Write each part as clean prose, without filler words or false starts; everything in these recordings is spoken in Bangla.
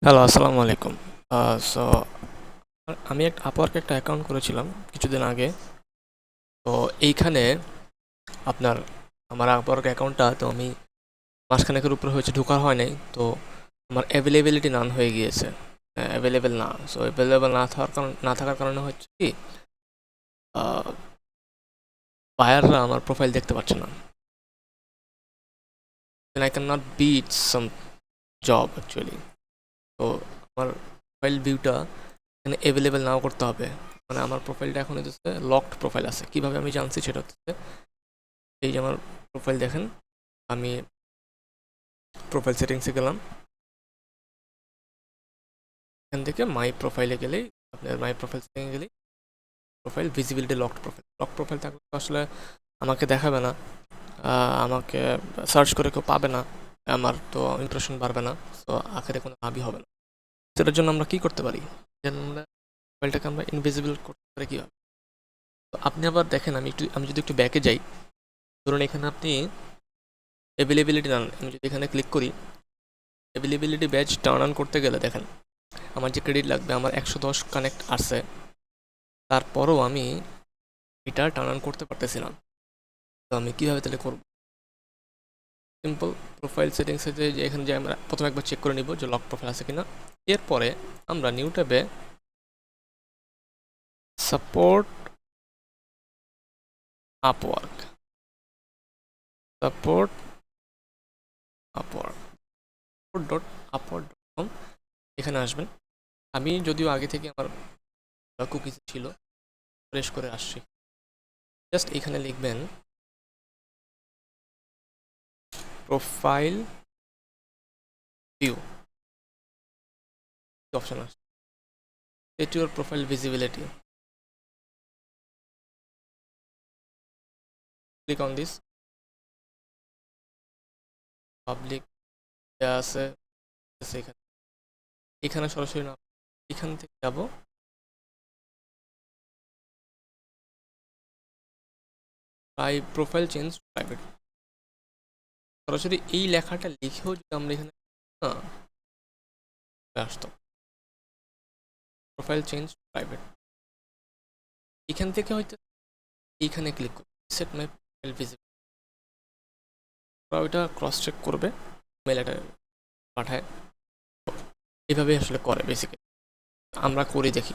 হ্যালো, আসসালামু আলাইকুম। সো আমি আপওয়ার্কে একটা অ্যাকাউন্ট করেছিলাম কিছুদিন আগে। তো এইখানে আপনার আমার আপওয়ার্ক অ্যাকাউন্টটা তো আমি মাসখানেকের উপরে হয়েছে, ঢোকা হয় নাই। তো আমার অ্যাভেলেবিলিটি নান হয়ে গিয়েছে, অ্যাভেলেবেল না। সো অ্যাভেলেবেল না থাকার কারণে হচ্ছে কি, বায়াররা আমার প্রোফাইল দেখতে পাচ্ছে না। I can not bit some job actually. তো আমার প্রোফাইল ভিউটা এখানে অ্যাভেলেবেল নাও করতে হবে। মানে আমার প্রোফাইলটা এখন হচ্ছে লকড প্রোফাইল আছে। কিভাবে আমি জানছি সেটা হচ্ছে, এই যে আমার প্রোফাইল দেখেন, আমি প্রোফাইল সেটিংসে গেলাম। এখান থেকে মাই প্রোফাইলে গেলেই, আপনার মাই প্রোফাইল সেটিংয়ে গেলেই প্রোফাইল ভিজিবিলিটি লক প্রোফাইল থাকলে তো আসলে আমাকে দেখাবে না, আমাকে সার্চ করে কেউ পাবে না, আমার তো ইমপ্রেশন বাড়বে না। তো আখেরে কোনো লাভই হবে না। সেটার জন্য আমরা কি করতে পারি, যেন আমরা প্রোফাইলটাকে আমরা ইনভিজিবল করতে পারি কীভাবে। তো আপনি আবার দেখেন, আমি যদি একটু ব্যাকে যাই, ধরুন এখানে আপনি অ্যাভেলেবিলিটি নান, আমি যদি এখানে ক্লিক করি, অ্যাভেলেবিলিটি ব্যাচ টার্ন অন করতে গেলে দেখেন আমার যে ক্রেডিট লাগবে, আমার 110 কানেক্ট আসছে, তারপরও আমি এটা টার্ন অন করতে পারতেছি না। তো আমি কীভাবে তাহলে করব? সিম্পল, প্রোফাইল সেটিংসে যে এখানে যে আমরা প্রথমে একবার চেক করে নিব যে লক প্রোফাইল আছে কিনা। এরপরে আমরা নিউ ট্যাবে support Upwork, support Upwork dot Upwork dot com, এখানে আসবেন। আমি যদিও আগে থেকে আমার কুকিজ ছিল, ফ্রেশ করে আসছি। জাস্ট এখানে লিখবেন প্রোফাইল ভিউ, অপশন আসছে set your profile visibility, click on this. Public দেওয়া আছে এখানে, এখানে সরাসরি না, এখান থেকে যাব প্রোফাইল চেঞ্জ প্রাইভেট। সরাসরি এই লেখাটা লিখেও যদি আমরা এখানে আসতো প্রোফাইল চেঞ্জ প্রাইভেট, এখান থেকে হয়তো এইখানে ক্লিক করবে সেট মাই প্রোফাইল ভিজিবল। ওরা ওইটা ক্রস চেক করবে, মেল একটা পাঠায়। এইভাবে আসলে করে বেসিক্যালি, আমরা করি দেখি।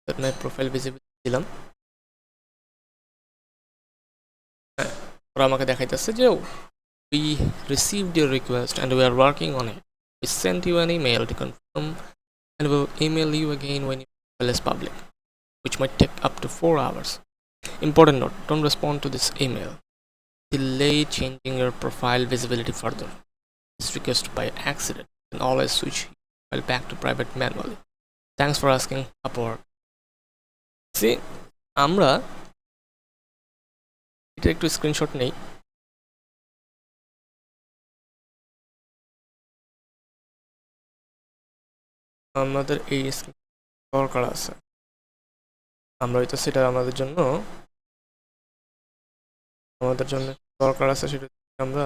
সেট মাই প্রোফাইল ভিজিবল দিলাম, হ্যাঁ, ওরা আমাকে দেখাইতেছে যে we received your request and we are working on it. We sent you an email to confirm and will email you again when your profile is public, which might take up to 4 hours. Important note, don't respond to this email. Delay changing your profile visibility further. This request by accident and always switch your profile back to private manually. Thanks for asking Upwork. See, আমরা এটা একটু স্ক্রিনশট নেই। আমাদের এই দরকার আছে, আমরা হয়তো সেটা আমাদের জন্য দরকার আছে, সেটা আমরা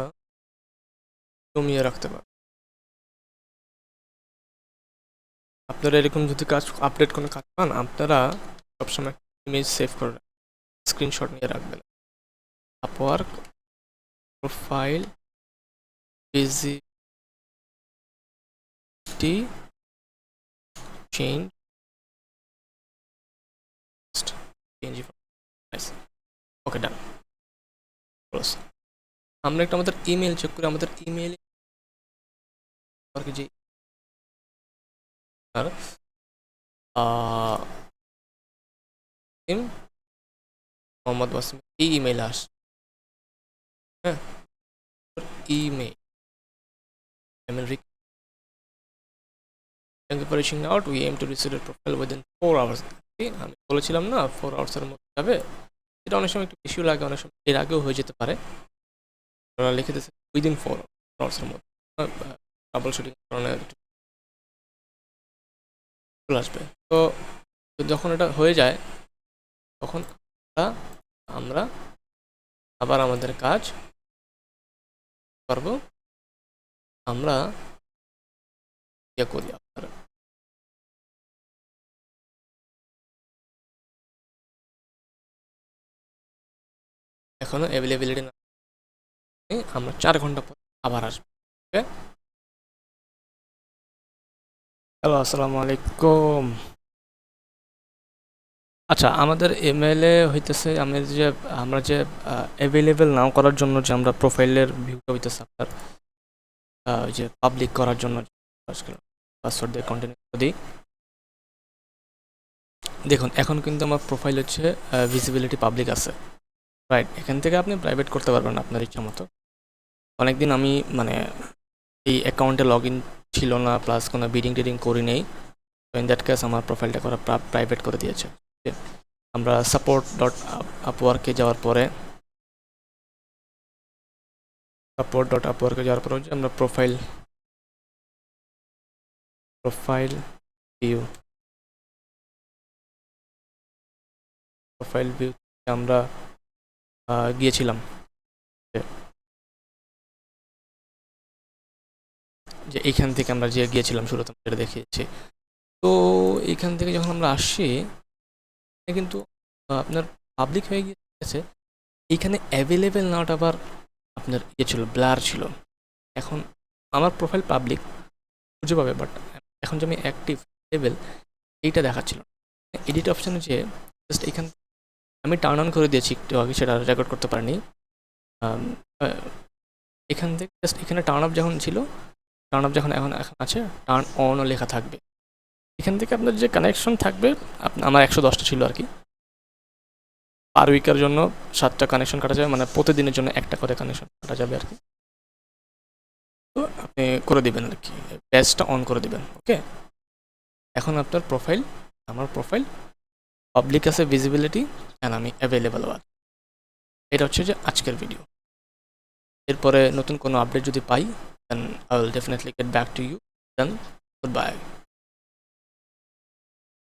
জমিয়ে রাখতে পারি। আপনারা এরকম যদি আপডেট কোনো কাজ পান, আপনারা সবসময় ইমেজ সেভ করে স্ক্রিনশট নিয়ে রাখবেন। Upwork profile visibility change okay, done. আমরা একটু আমাদের ইমেল চেক করি। আমাদের ইমেল যে মোহাম্মদ ওয়াসিম, এই ইমেল আসে, হ্যাঁ, email Thank you for reaching out. We aim to receive your profile within 4 hours. আমি বলেছিলাম না 4 আওয়ার্সের মধ্যে যাবে। এটা অনেক সময় একটু বেশিও লাগে, অনেক সময় এর আগেও হয়ে যেতে পারে। ওরা লিখে দিয়েছে উইদিন 4 আওয়ার্সের মধ্যে। ডাবল শুটিং কারণে চলে আসবে। তো যখন এটা হয়ে যায়, তখন আমরা আবার আমাদের কাজ করব। আমরা ইয়ে করি আপনার এখনো অ্যাভেলেবিলিটি না, আমরা 4 ঘন্টা পর আবার আসবো। ওকে, হ্যালো, আসসালামু আলাইকুম। আচ্ছা, আমাদের ইমেলে হইতেছে আমরা যে অ্যাভেলেবেল নাও করার জন্য যে আমরা প্রোফাইলের ভিউটা হইতেছে আপনার ওই যে পাবলিক করার জন্য পাসওয়ার্ড দিয়ে কন্টিনিউ করে দিই। দেখুন এখন কিন্তু আমার প্রোফাইল হচ্ছে ভিজিবিলিটি পাবলিক আছে, রাইট? এখান থেকে আপনি প্রাইভেট করতে পারবেন আপনার ইচ্ছা মতো। অনেকদিন আমি মানে এই অ্যাকাউন্টে লগ ইন ছিল না, প্লাস কোনো বিডিং টিডিং করি নেই। তো ইন দ্যাট কেস আমার প্রোফাইলটা করা প্রাইভেট করে দিয়েছে। আমরা সাপোর্ট.আপওয়ার্কে যাওয়ার পরে হচ্ছে আমরা প্রোফাইল ভিউ আমরা গিয়েছিলাম যে এইখান থেকে আমরা যে গিয়েছিলাম শুরুতে যেটা দেখিয়েছি। তো এইখান থেকে যখন আমরা আসছি কিন্তু আপনার পাবলিক হয়ে গিয়েছে। এইখানে অ্যাভেলেবেল নাওটা আবার আপনার ইয়ে ছিল, ব্লার ছিল। এখন আমার প্রোফাইল পাবলিক খুঁজে পাবে, বাট এখন যে আমি অ্যাক্টিভ লেভেল এইটা দেখাচ্ছিল। এডিট অপশানে যে জাস্ট এখান আমি টার্ন অন করে দিয়েছি একটু আগে, সেটা রেকর্ড করতে পারিনি। এখান থেকে জাস্ট এখানে টার্ন আপ যখন ছিল, টার্ন আপ যখন এখন আছে, টার্ন অনও লেখা থাকবে। এখান থেকে আপনার যে কানেকশন থাকবে, আমার 110টা ছিল আর কি। পার উইকের জন্য 7টা কানেকশন কাটা যাবে, মানে প্রতিদিনের জন্য একটা করে কানেকশন কাটা যাবে আর কি। তো আপনি করে দিবেন আর কি, ব্যাচটা অন করে দিবেন। ওকে, এখন আপনার প্রোফাইল, আমার প্রোফাইল পাবলিক আছে, ভিজিবিলিটি অ্যান্ড আমি অ্যাভেলেবল আছি। এটা হচ্ছে যে আজকের ভিডিও। এরপরে নতুন কোনো আপডেট যদি পাই, then I will definitely get back to you. Then good by.